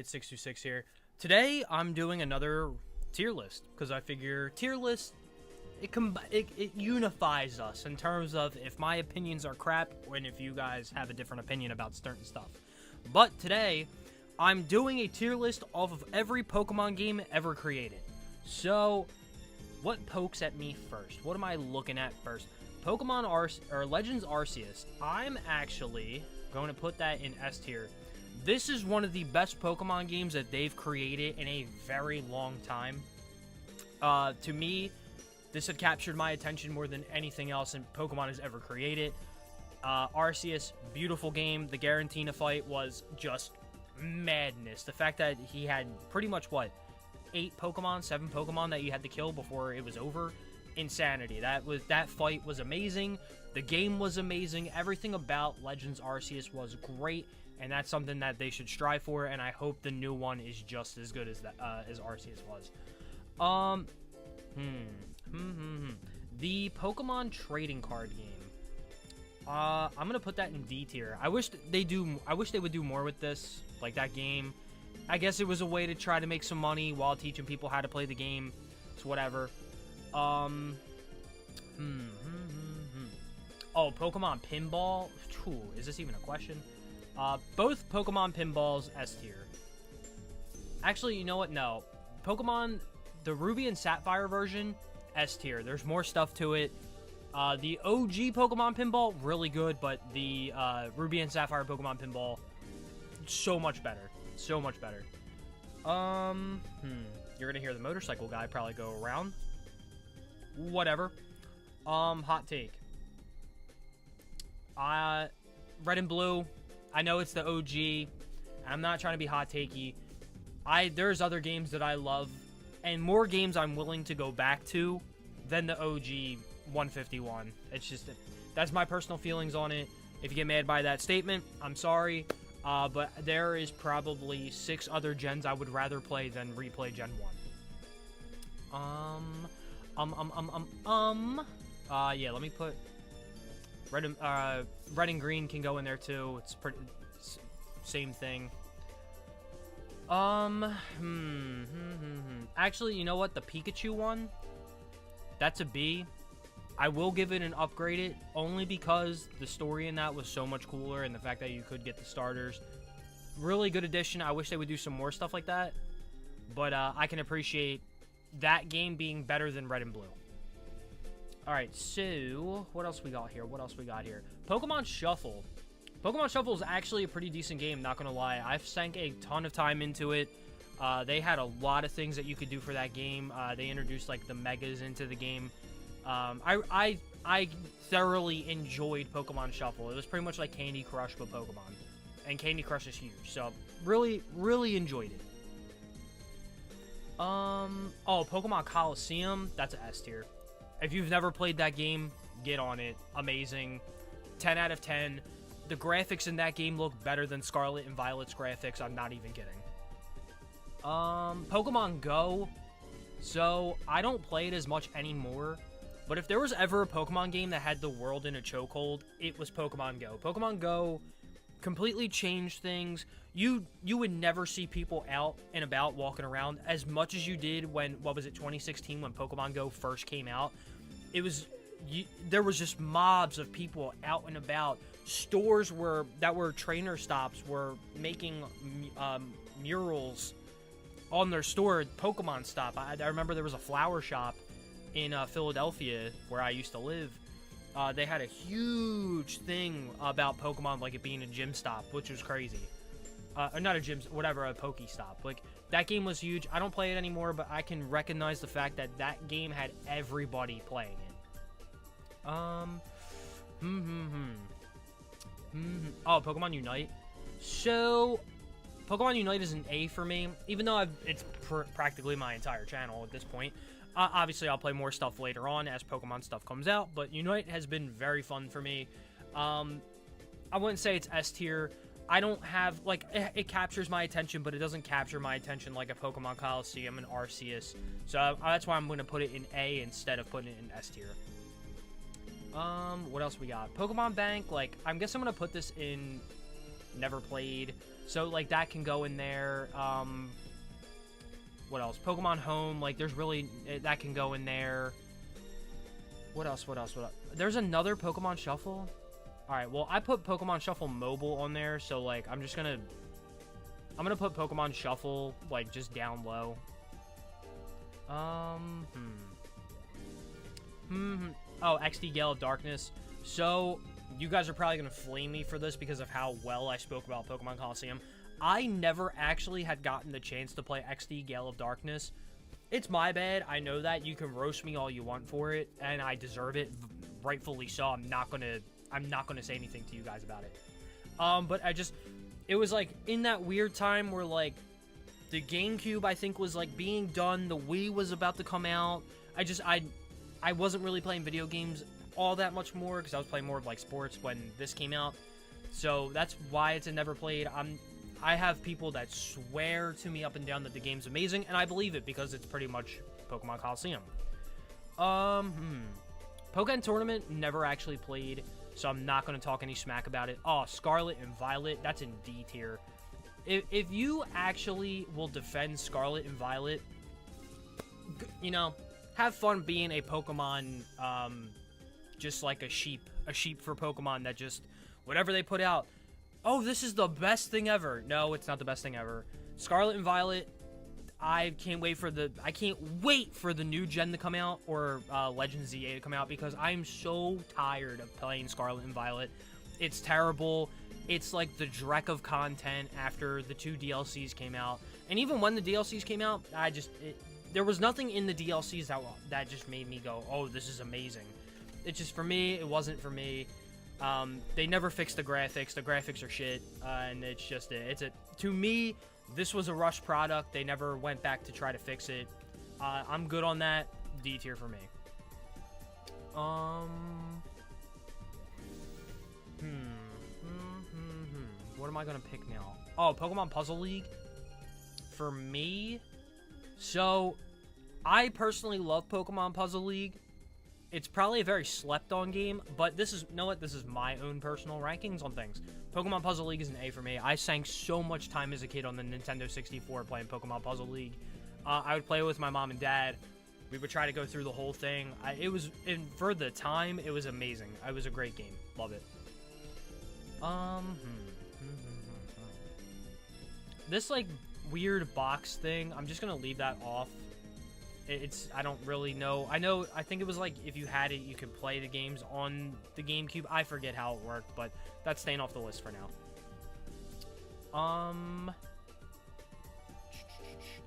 It's 626 here. Today I'm doing another tier list because I figure tier list it unifies us in terms of if my opinions are crap and if you guys have a different opinion about certain stuff. But today I'm doing a tier list off of every Pokemon game ever created. So what pokes at me first? What am I looking at first? Legends Arceus. I'm actually going to put that in S tier. This is one of the best Pokemon games that they've created in a very long time. To me, this had captured my attention more than anything else in Pokemon has ever created. Arceus, beautiful game. The Giratina fight was just madness. The fact that he had pretty much, 7 Pokemon that you had to kill before it was over. Insanity. That fight was amazing. The game was amazing. Everything about Legends Arceus was great. And that's something that they should strive for, and I hope the new one is just as good as as Arceus was. The Pokemon trading card game. I'm gonna put that in D tier. I wish they would do more with this, like that game. I guess it was a way to try to make some money while teaching people how to play the game. It's whatever. Oh, Pokemon Pinball. Is this even a question? Both Pokemon Pinballs S tier. Actually, you know what? No. Pokemon, the Ruby and Sapphire version, S tier. There's more stuff to it. The OG Pokemon Pinball, really good, but the Ruby and Sapphire Pokemon Pinball, so much better. So much better. You're gonna hear the motorcycle guy probably go around. Whatever. Hot take. Red and Blue. I know it's the OG, and I'm not trying to be hot takey. There's other games that I love, and more games I'm willing to go back to than the OG 151. It's just, that's my personal feelings on it. If you get mad by that statement, I'm sorry, but there is probably 6 other gens I would rather play than replay Gen 1. Yeah, let me put... Red and green can go in there too. It's pretty same thing. Actually, you know what? The Pikachu one, that's a B. I will give it an upgraded only because the story in that was so much cooler and the fact that you could get the starters. Really good addition. I wish they would do some more stuff like that. But I can appreciate that game being better than Red and Blue. Alright, so, what else we got here? Pokemon Shuffle. Pokemon Shuffle is actually a pretty decent game, not gonna lie. I've sank a ton of time into it. They had a lot of things that you could do for that game. They introduced, like, the Megas into the game. I thoroughly enjoyed Pokemon Shuffle. It was pretty much like Candy Crush, but Pokemon. And Candy Crush is huge, so really, really enjoyed it. Oh, Pokemon Coliseum, that's an S tier. If you've never played that game, get on it. Amazing. 10 out of 10. The graphics in that game look better than Scarlet and Violet's graphics. I'm not even kidding. Pokemon Go. So, I don't play it as much anymore. But if there was ever a Pokemon game that had the world in a chokehold, it was Pokemon Go. Pokemon Go completely changed things. You would never see people out and about walking around as much as you did when, 2016 when Pokemon Go first came out. There was just mobs of people out and about. Stores that were trainer stops were making murals on their store. Pokemon stop. I remember there was a flower shop in Philadelphia where I used to live. They had a huge thing about Pokemon, like it being a gym stop, which was crazy. Or not a gym, whatever, a Pokestop. Like, that game was huge. I don't play it anymore, but I can recognize the fact that that game had everybody playing it. Oh, Pokemon Unite. So, Pokemon Unite is an A for me, even though it's practically my entire channel at this point. Obviously, I'll play more stuff later on as Pokemon stuff comes out, but Unite has been very fun for me. I wouldn't say it's S tier. I don't have, like, it captures my attention, but it doesn't capture my attention like a Pokemon Coliseum and Arceus. So that's why I'm going to put it in A instead of putting it in S tier. What else we got? Pokemon Bank, like, I guess I'm going to put this in never played. So, like, that can go in there. What else? Pokemon Home, like, there's really, that can go in there. What else? There's another Pokemon Shuffle. Alright, well, I put Pokemon Shuffle Mobile on there, so, like, I'm gonna put Pokemon Shuffle, like, just down low. Oh, XD Gale of Darkness. So, you guys are probably gonna flame me for this because of how well I spoke about Pokemon Coliseum. I never actually had gotten the chance to play XD Gale of Darkness. It's my bad. I know that. You can roast me all you want for it, and I deserve it, rightfully so. I'm not gonna say anything to you guys about it. But it was like in that weird time where like the GameCube I think was like being done, the Wii was about to come out. I wasn't really playing video games all that much more because I was playing more of like sports when this came out. So that's why it's a never played. I have people that swear to me up and down that the game's amazing, and I believe it because it's pretty much Pokemon Coliseum. Pokemon Tournament, never actually played, so I'm not going to talk any smack about it. Oh, Scarlet and Violet, that's in D tier. If you actually will defend Scarlet and Violet, you know, have fun being a Pokemon, just like a sheep for Pokemon that just, whatever they put out, oh, this is the best thing ever. No, it's not the best thing ever. Scarlet and Violet, I can't wait for the new gen to come out, or Legends ZA to come out, because I'm so tired of playing Scarlet and Violet. It's terrible. It's like the dreck of content after the 2 DLCs came out. And even when the DLCs came out, there was nothing in the DLCs that just made me go, oh, this is amazing. It's just, for me, it wasn't for me. They never fixed the graphics. The graphics are shit, and it's just, to me, this was a rushed product. They never went back to try to fix it. I'm good on that. D tier for me. What am I gonna pick now? Oh, Pokemon Puzzle League. For me, so I personally love Pokemon Puzzle League. It's probably a very slept-on game, but this is, you know what? This is my own personal rankings on things. Pokemon Puzzle League is an A for me. I sank so much time as a kid on the Nintendo 64 playing Pokemon Puzzle League. I would play it with my mom and dad. We would try to go through the whole thing. For the time, it was amazing. It was a great game. Love it. This, like, weird box thing, I'm just gonna leave that off. I don't really know. I think it was like if you had it, you could play the games on the GameCube. I forget how it worked, but that's staying off the list for now.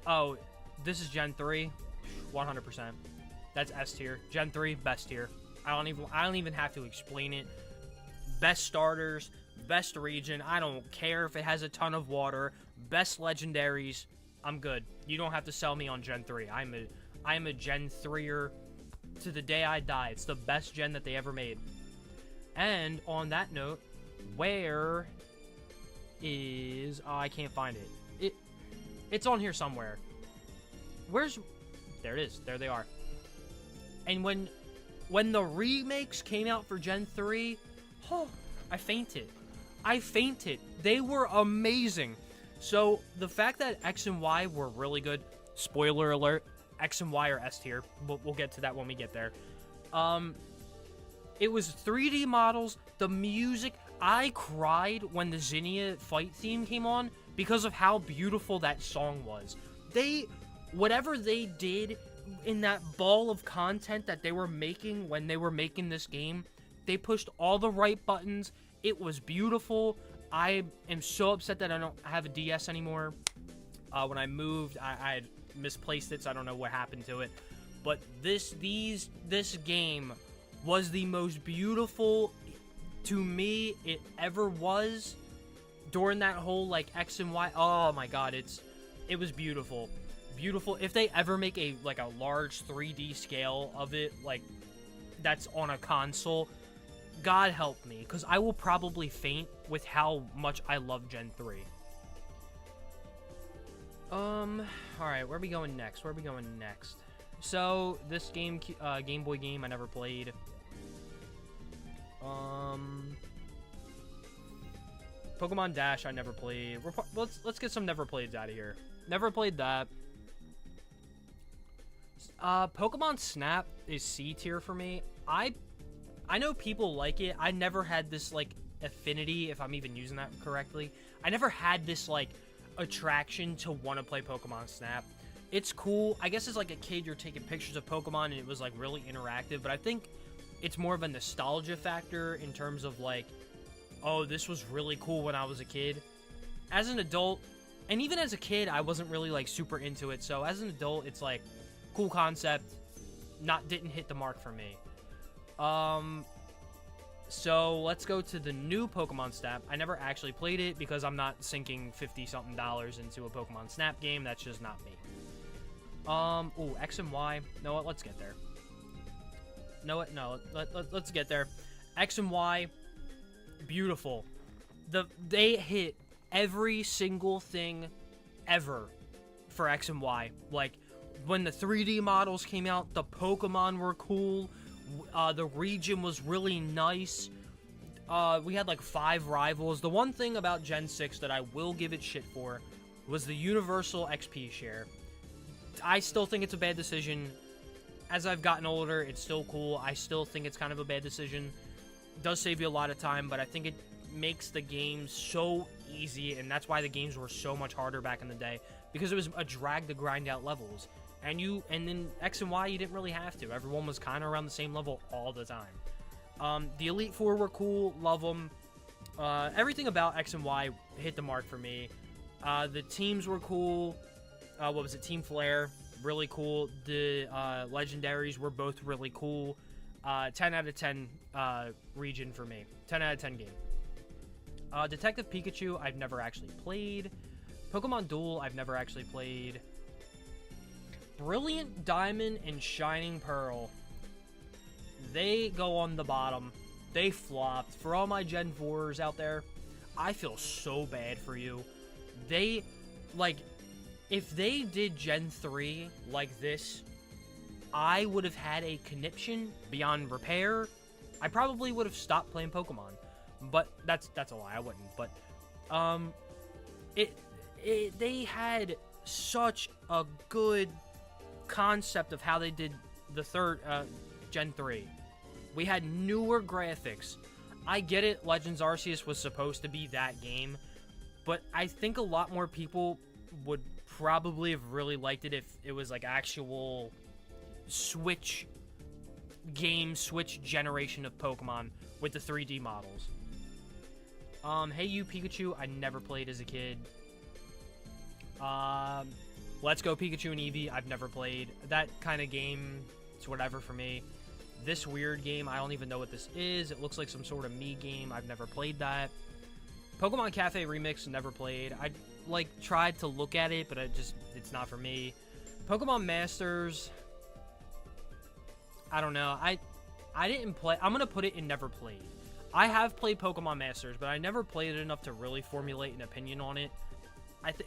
Oh, this is Gen 3, 100%. That's S tier. Gen 3, best tier. I don't even have to explain it. Best starters, best region. I don't care if it has a ton of water. Best legendaries. I'm good. You don't have to sell me on Gen 3. I'm a Gen 3er to the day I die. It's the best gen that they ever made. And on that note, where is... Oh, I can't find it. It's on here somewhere. There it is. There they are. And when the remakes came out for Gen 3, oh, I fainted. They were amazing. So, the fact that X and Y were really good, spoiler alert, X and Y are S tier, but we'll get to that when we get there. It was 3D models, the music. I cried when the Zinnia fight theme came on because of how beautiful that song was. Whatever they did in that ball of content that they were making when they were making this game, they pushed all the right buttons. It was beautiful. I am so upset that I don't have a DS anymore. When I moved, I had misplaced it, so I don't know what happened to it. But this game was the most beautiful, to me, it ever was during that whole, like, X and Y. Oh my god, it was beautiful. Beautiful. If they ever make a large 3D scale of it, like, that's on a console, God help me, because I will probably faint with how much I love Gen 3. Alright, where are we going next? So, this Game Boy game I never played. Pokemon Dash, I never played. Let's get some never playeds out of here. Never played that. Pokemon Snap is C tier for me. I know people like it. I never had this, like, affinity, if I'm even using that correctly. I never had this, like, attraction to want to play Pokemon Snap. It's cool. I guess as, like, a kid, you're taking pictures of Pokemon, and it was, like, really interactive. But I think it's more of a nostalgia factor in terms of, like, oh, this was really cool when I was a kid. As an adult, and even as a kid, I wasn't really, like, super into it. So as an adult, it's, like, cool concept. Didn't hit the mark for me. So let's go to the new Pokemon Snap. I never actually played it because I'm not sinking $50-something into a Pokemon Snap game. That's just not me. Ooh, X and Y. Know what? Let's get there. Know what? No, let's get there. X and Y, beautiful. They hit every single thing ever for X and Y. Like, when the 3D models came out, the Pokemon were cool. The region was really nice. We had like 5 rivals. The one thing about Gen 6 that I will give it shit for was the universal XP share. I still think it's a bad decision. As I've gotten older, it's still cool. I still think it's kind of a bad decision. It does save you a lot of time, but I think it makes the game so easy, and that's why the games were so much harder back in the day, because it was a drag to grind out levels. And then X and Y, you didn't really have to. Everyone was kind of around the same level all the time. The Elite Four were cool. Love them. Everything about X and Y hit the mark for me. The teams were cool. What was it? Team Flare. Really cool. The Legendaries were both really cool. 10 out of 10 region for me. 10 out of 10 game. Detective Pikachu, I've never actually played. Pokemon Duel, I've never actually played. Brilliant Diamond and Shining Pearl, they go on the bottom. They flopped. For all my Gen 4s out there, I feel so bad for you. They, like, if they did Gen 3 like this, I would have had a conniption beyond repair. I probably would have stopped playing Pokemon. But that's a lie, I wouldn't. But they had such a good concept of how they did the third Gen 3. We had newer graphics. I get it, Legends Arceus was supposed to be that game, but I think a lot more people would probably have really liked it if it was like actual Switch game, Switch generation of Pokemon with the 3D models. Hey You Pikachu, I never played as a kid. Let's Go Pikachu and Eevee, I've never played. That kind of game, it's whatever for me. This weird game, I don't even know what this is. It looks like some sort of Mii game. I've never played that. Pokemon Cafe Remix, never played. I, like, tried to look at it, but it's not for me. Pokemon Masters, I don't know. I didn't play. I'm going to put it in never played. I have played Pokemon Masters, but I never played it enough to really formulate an opinion on it.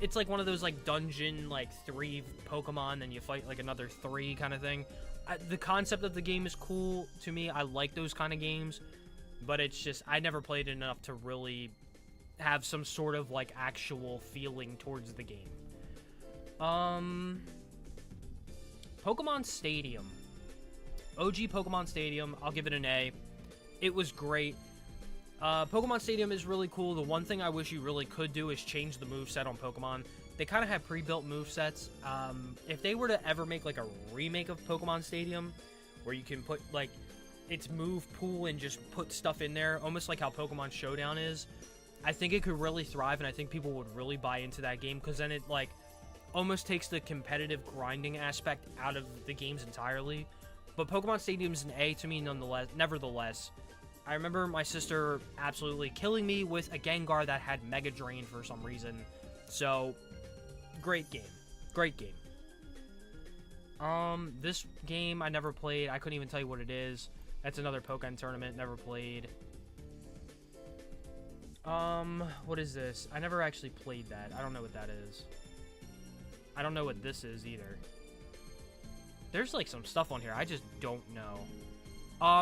It's like one of those, like, dungeon, like, 3 Pokemon, then you fight, like, another 3 kind of thing. The concept of the game is cool to me. I like those kind of games, but it's just, I never played it enough to really have some sort of, like, actual feeling towards the game. Pokemon Stadium. OG Pokemon Stadium, I'll give it an A. It was great. Pokemon Stadium is really cool. The one thing I wish you really could do is change the moveset on Pokemon. They kind of have pre-built movesets. If they were to ever make, like, a remake of Pokemon Stadium, where you can put, like, its move pool and just put stuff in there, almost like how Pokemon Showdown is, I think it could really thrive, and I think people would really buy into that game, because then it, like, almost takes the competitive grinding aspect out of the games entirely. But Pokemon Stadium is an A to me, nevertheless. I remember my sister absolutely killing me with a Gengar that had Mega Drain for some reason. So, great game. Great game. This game I never played. I couldn't even tell you what it is. That's another Pokemon tournament. Never played. What is this? I never actually played that. I don't know what that is. I don't know what this is either. There's, like, some stuff on here. I just don't know.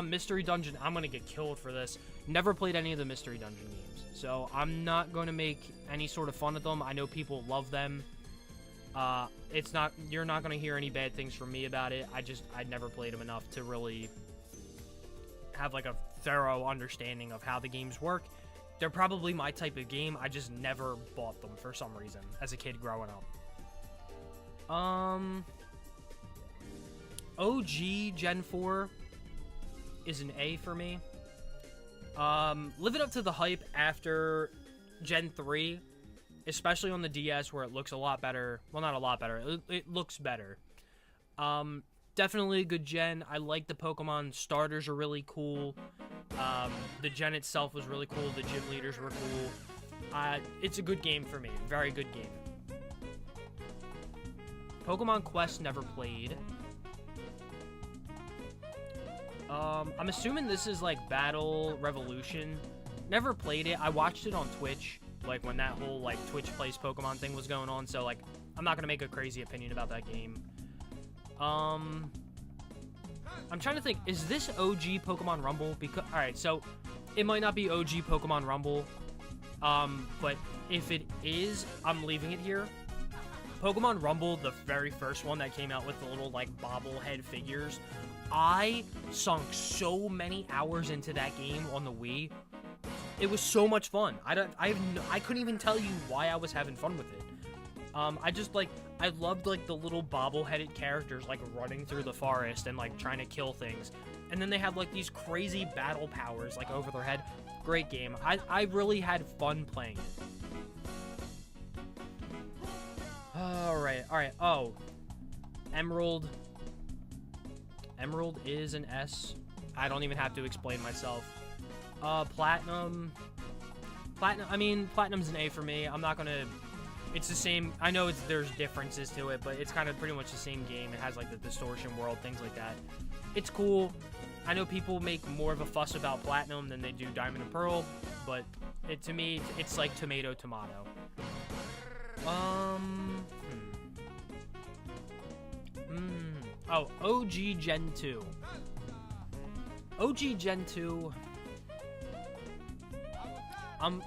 Mystery Dungeon. I'm gonna get killed for this. Never played any of the Mystery Dungeon games, so I'm not going to make any sort of fun of them. I know people love them. You're not going to hear any bad things from me about it. I never played them enough to really have like a thorough understanding of how the games work. They're probably my type of game. I just never bought them for some reason as a kid growing up. OG Gen 4 is an A for me. Living up to the hype after Gen 3, especially on the DS where it looks a lot better. Well, not a lot better. It looks better. Definitely a good gen. I like the Pokemon starters are really cool. The gen itself was really cool. The gym leaders were cool. It's a good game for me. Very good game. Pokemon Quest never played. I'm assuming this is like Battle Revolution. Never played it. I watched it on Twitch, like when that whole like Twitch plays Pokemon thing was going on. So like, I'm not gonna make a crazy opinion about that game. I'm trying to think. Is this OG Pokemon Rumble? Because all right, so it might not be OG Pokemon Rumble, but if it is, I'm leaving it here. Pokemon Rumble, the very first one that came out with the little like bobblehead figures. I sunk so many hours into that game on the Wii. It was so much fun. I couldn't even tell you why I was having fun with it. I loved like the little bobbleheaded characters like running through the forest and like trying to kill things. And then they had like these crazy battle powers like over their head. Great game. I really had fun playing it. All right. Oh, Emerald. Emerald is an S. I don't even have to explain myself. Platinum. I mean, Platinum's an A for me. I'm not gonna. It's the same. I know there's differences to it, but it's kind of pretty much the same game. It has like the distortion world, things like that. It's cool. I know people make more of a fuss about Platinum than they do Diamond and Pearl, but to me, it's like tomato. Oh, OG Gen 2. OG Gen 2. I'm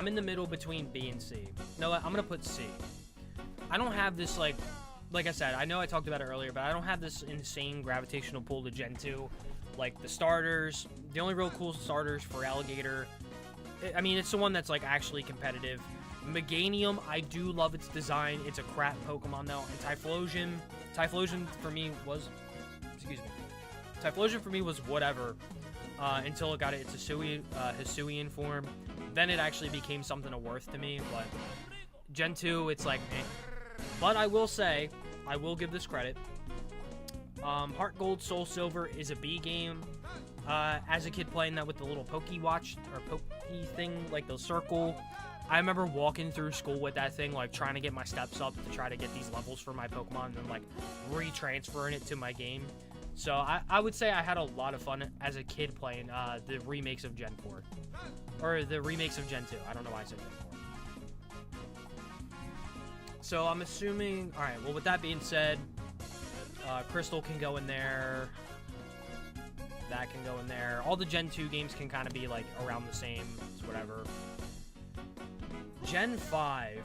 in the middle between B and C. No, I'm gonna put C. I don't have this like I said, I know I talked about it earlier, but I don't have this insane gravitational pull to Gen 2. Like the starters, the only real cool starters for Alligator. I mean, it's the one that's like actually competitive. Meganium, I do love its design. It's a crap Pokemon though. And Typhlosion for me was, Typhlosion for me was whatever until it got its Hisuian form. Then it actually became something of worth to me. But Gen 2, it's like, eh. But I will say, I will give this credit. Heart Gold, Soul Silver is a B game. As a kid playing that with the little Poke Watch or Poke thing, like the circle. I remember walking through school with that thing, like trying to get my steps up to try to get these levels for my Pokemon and then like retransferring it to my game. So I would say I had a lot of fun as a kid playing the remakes of Gen 4. Or the remakes of Gen 2. I don't know why I said Gen 4. So I'm assuming... Alright, well with that being said, Crystal can go in there. That can go in there. All the Gen 2 games can kind of be like around the same. It's whatever. Gen 5.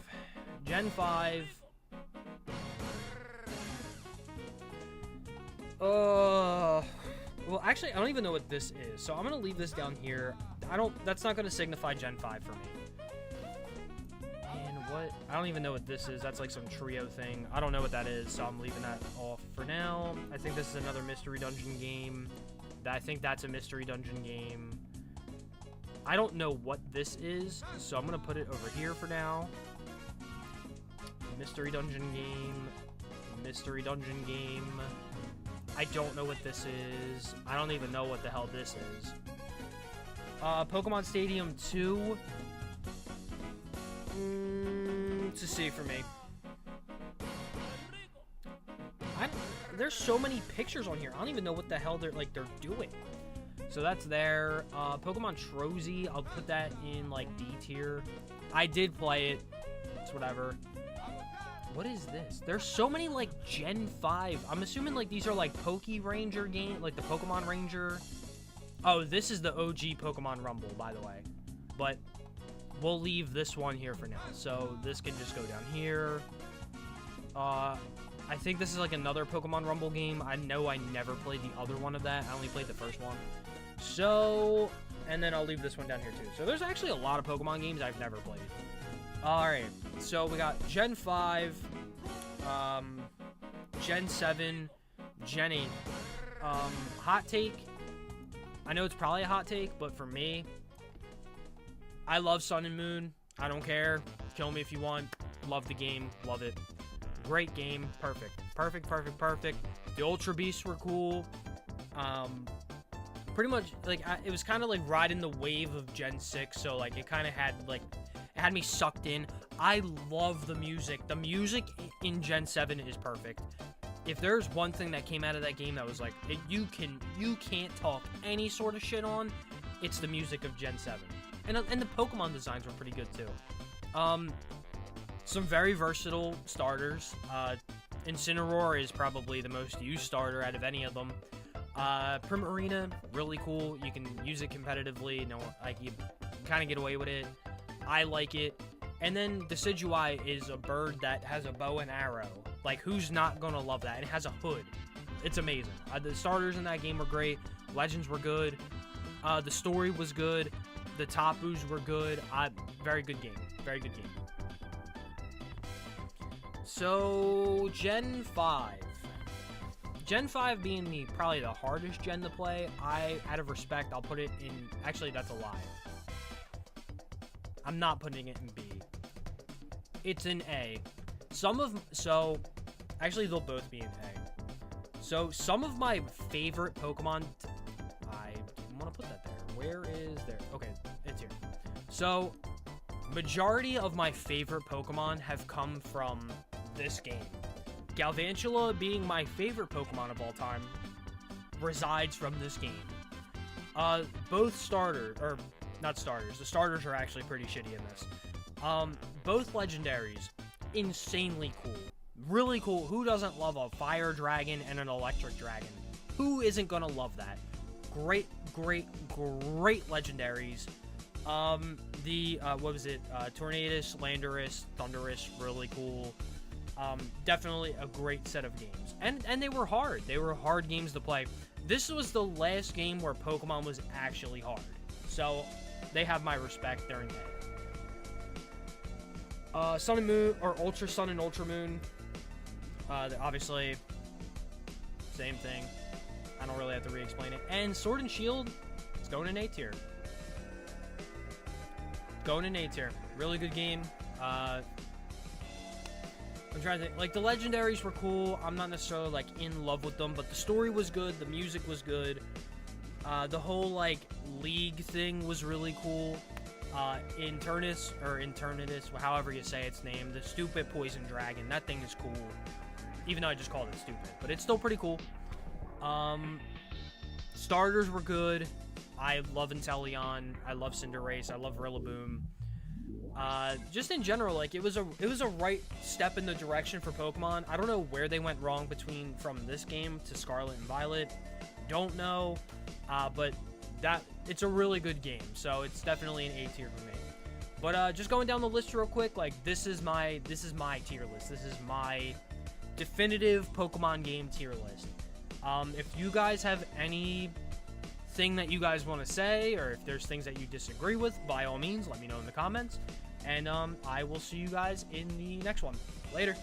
Well, actually, I don't even know what this is, so I'm gonna leave this down here. That's not gonna signify Gen 5 for me. And what? I don't even know what this is. That's like some trio thing. I don't know what that is, so I'm leaving that off for now. I think this is another Mystery Dungeon game. I think that's a Mystery Dungeon game. I don't know what this is, so I'm gonna put it over here for now. Mystery Dungeon game. I don't know what this is. I don't even know what the hell this is. Pokemon Stadium 2. It's a C for me. There's so many pictures on here. I don't even know what the hell they're doing. So that's there. Pokemon Trozzy, I'll put that in like D tier. I did play it. It's whatever. What is this? There's so many like Gen 5. I'm assuming like these are like Poke Ranger game, like the Pokemon Ranger. Oh, this is the OG Pokemon Rumble, by the way. But we'll leave this one here for now. So this can just go down here. I think this is like another Pokemon Rumble game. I know I never played the other one of that. I only played the first one. So, and then I'll leave this one down here too. So there's actually a lot of Pokemon games I've never played. Alright, so we got Gen 5, Gen 7, Gen 8. Hot take. I know it's probably a hot take, but for me, I love Sun and Moon. I don't care. Kill me if you want. Love the game. Love it. Great game. Perfect. Perfect, perfect, perfect. The Ultra Beasts were cool. Pretty much, like, it was kind of like riding the wave of Gen 6, so, like, it kind of had, like, it had me sucked in. I love the music. The music in Gen 7 is perfect. If there's one thing that came out of that game that was, like, you can't talk any sort of shit on, it's the music of Gen 7. And the Pokemon designs were pretty good, too. Some very versatile starters. Incineroar is probably the most used starter out of any of them. Primarina, really cool. You can use it competitively. No, like, you kind of get away with it. I like it. And then Decidueye is a bird that has a bow and arrow. Like, who's not gonna love that? And it has a hood. It's amazing. The starters in that game were great. Legends were good. The story was good. The Tapus were good. Very good game. Very good game. So, Gen 5. Gen 5 being probably the hardest gen to play, out of respect, I'll put it in... Actually, that's a lie. I'm not putting it in B. It's in A. Actually, they'll both be in A. So, some of my favorite Pokemon... I want to put that there. Where is there? Okay, it's here. So, majority of my favorite Pokemon have come from this game. Galvantula, being my favorite Pokemon of all time, resides from this game. Both not starters. The starters are actually pretty shitty in this. Both legendaries, insanely cool. Really cool. Who doesn't love a fire dragon and an electric dragon? Who isn't gonna love that? Great, great, great legendaries. What was it? Tornadus, Landorus, Thundurus, really cool. Definitely a great set of games. And they were hard. They were hard games to play. This was the last game where Pokemon was actually hard. So, they have my respect. They're in A. Sun and Moon, or Ultra Sun and Ultra Moon. Obviously, same thing. I don't really have to re-explain it. And Sword and Shield, it's going in A tier. Going in A tier. Really good game. I'm trying to think. Like, the legendaries were cool. I'm not necessarily, like, in love with them, but the story was good. The music was good. The whole, like, league thing was really cool. Internus, or Internitus, however you say its name, the stupid poison dragon, that thing is cool. Even though I just called it stupid, but it's still pretty cool. Starters were good. I love Inteleon. I love Cinderace. I love Rillaboom. Just in general, like, it was a right step in the direction for Pokemon. I don't know where they went wrong from this game to Scarlet and Violet. Don't know. But it's a really good game, so it's definitely an A tier for me. But just going down the list real quick, like, this is my tier list. This is my definitive Pokemon game tier list. If you guys have anything that you guys want to say, or if there's things that you disagree with, by all means, let me know in the comments. And I will see you guys in the next one. Later.